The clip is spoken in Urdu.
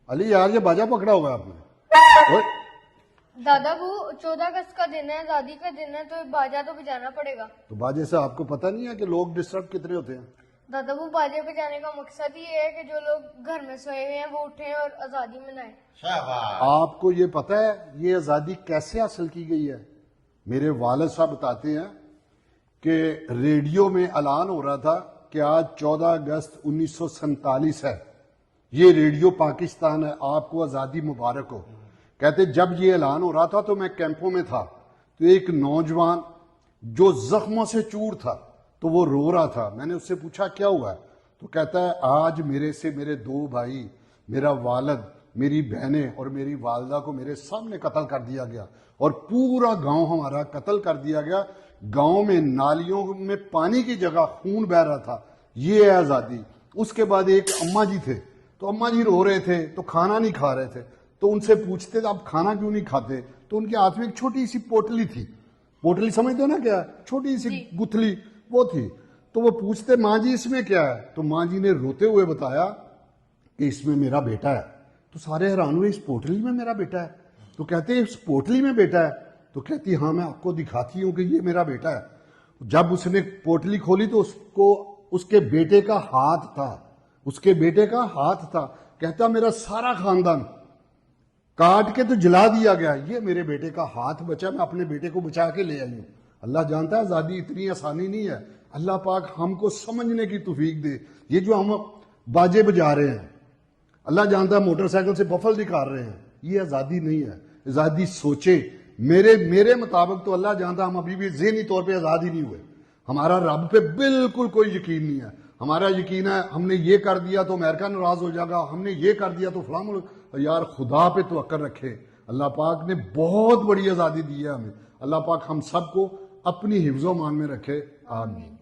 علی یار یہ باجا پکڑا ہوا ہے آپ نے. دادا وہ 14 اگست کا دن ہے، آزادی کا دن ہے، تو باجا تو بجانا پڑے گا. تو باجے سے آپ کو پتہ نہیں ہے کہ لوگ ڈسٹرب کتنے ہوتے ہیں؟ دادا وہ باجے بجانے کا مقصد یہ ہے کہ جو لوگ گھر میں سوئے ہوئے ہیں وہ اٹھیں اور آزادی منائیں. آپ کو یہ پتہ ہے یہ آزادی کیسے حاصل کی گئی ہے؟ میرے والد صاحب بتاتے ہیں کہ ریڈیو میں اعلان ہو رہا تھا کہ آج 14 اگست 1947 ہے، یہ ریڈیو پاکستان ہے، آپ کو آزادی مبارک ہو. کہتے جب یہ اعلان ہو رہا تھا تو میں کیمپوں میں تھا، تو ایک نوجوان جو زخموں سے چور تھا تو وہ رو رہا تھا. میں نے اس سے پوچھا کیا ہوا ہے؟ تو کہتا ہے آج میرے سے میرے 2 بھائی، میرا والد، میری بہنیں اور میری والدہ کو میرے سامنے قتل کر دیا گیا اور پورا گاؤں ہمارا قتل کر دیا گیا. گاؤں میں نالیوں میں پانی کی جگہ خون بہہ رہا تھا. یہ ہے آزادی. اس کے بعد ایک اماں جی تھے، تو اماں جی رو رہے تھے تو کھانا نہیں کھا رہے تھے. تو ان سے پوچھتے تھے آپ کھانا کیوں نہیں کھاتے؟ تو ان کے ہاتھ میں ایک چھوٹی سی پوٹلی تھی. پوٹلی سمجھتے ہو نا کیا؟ چھوٹی سی گتھلی وہ تھی. تو وہ پوچھتے ماں جی اس میں کیا ہے؟ تو ماں جی نے روتے ہوئے بتایا کہ اس میں میرا بیٹا ہے. تو سارے حیران ہوئے اس پوٹلی میں میرا بیٹا ہے؟ تو کہتے ہیں اس پوٹلی میں بیٹا ہے؟ تو کہتی ہاں میں آپ کو دکھاتی ہوں کہ یہ میرا بیٹا ہے. جب اس نے پوٹلی کھولی تو اس کو اس کے بیٹے کا ہاتھ تھا، اس کے بیٹے کا ہاتھ تھا. کہتا میرا سارا خاندان کاٹ کے تو جلا دیا گیا، یہ میرے بیٹے کا ہاتھ بچا، میں اپنے بیٹے کو بچا کے لے آئی ہوں. اللہ جانتا ہے آزادی اتنی آسانی نہیں ہے. اللہ پاک ہم کو سمجھنے کی توفیق دے. یہ جو ہم باجے بجا رہے ہیں، اللہ جانتا ہے موٹر سائیکل سے بفل دکھا رہے ہیں، یہ آزادی نہیں ہے. آزادی سوچے. میرے مطابق تو اللہ جانتا ہم ابھی بھی ذہنی طور پہ آزاد ہی نہیں ہوئے. ہمارا رب پہ بالکل کوئی یقین نہیں ہے. ہمارا یقین ہے ہم نے یہ کر دیا تو امریکہ ناراض ہو جائے گا، ہم نے یہ کر دیا تو فلاں ملک. یار خدا پہ توکل رکھے. اللہ پاک نے بہت بڑی آزادی دی ہے ہمیں. اللہ پاک ہم سب کو اپنی حفظ و امان میں رکھے. آمین.